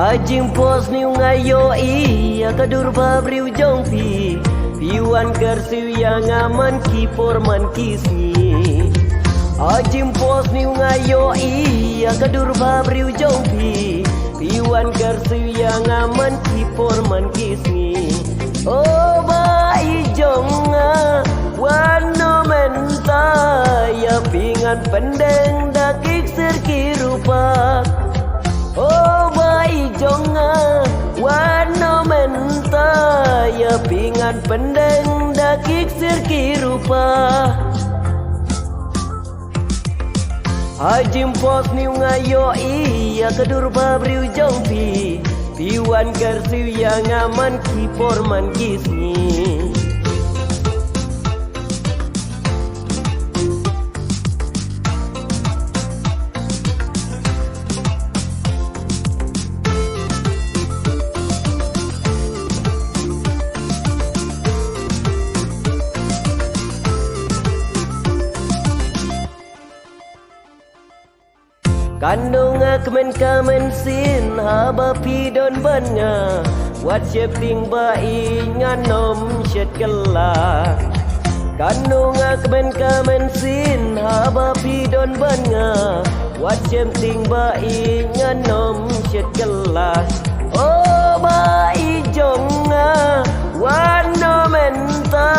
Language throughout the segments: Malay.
Ajim pos ni ngayo iya kadur babriu jong piwan kersiu yang aman kipor man kisni. Ajim pos ni ngayo iya kadur babriu jong piwan kersiu yang aman kipor man kisni. Oh bai jonga wano menta ya pingan pendeng dakik serki rupa. Oh bai jonga wano menta ya pingan pendeng dakik serki rupa. Ajim pos ni ngayo iya kadur babriu jong piwan kersiu yang aman kipor man kisni. Kandung akmen kamen sin haba pidon banya wat shaping bai nganom shet kala. Kandung akmen kamen sin haba pidon banya wat shaping bai nganom shet kala. Oh bai jonga wano menta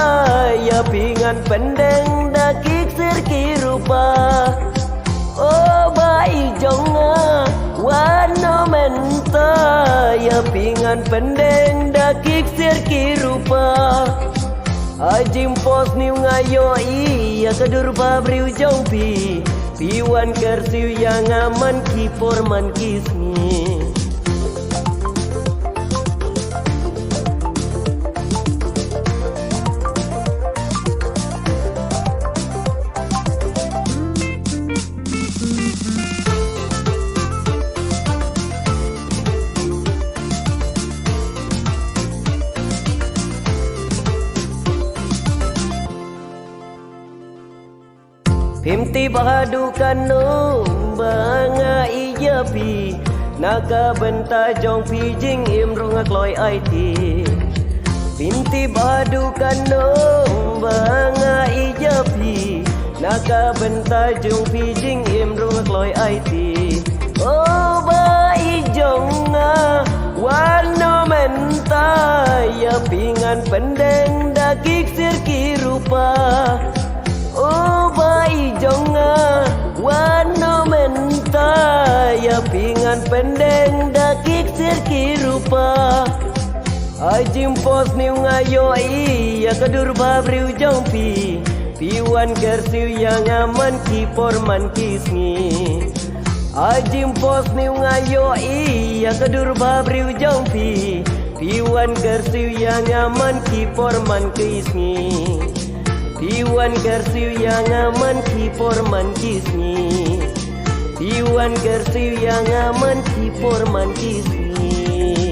ya pingan pendeng dakik serki rupa. Oh bai jonga wano menta ya pingan pendeng dakik serki rupa. Ajim pos ni ngayo iya kadur babriu jong piwan kersiu yang aman kipor man kisni. Pimti bahadu kanu banga iya pi naga benta jong pi jing imrung akloi aiti. Pimti bahadu kanu banga iya pi naga benta jong pi jing imrung akloi aiti. Oh bai jonga wano menta ya pingan pendeng dakik serki rupa. Oh bai jonga wano menta ya pingan pendeng dakik serki rupa. Ajim pos ni ngayo iya kadur babriu jong piwan kersiu yang aman kipor man kisni. Ajim pos ni ngayo iya kadur babriu jong piwan kersiu yang aman kipor man kisni. Piwan kersiu yang aman kipor man kisni. Piwan kersiu yang aman kipor man kisni.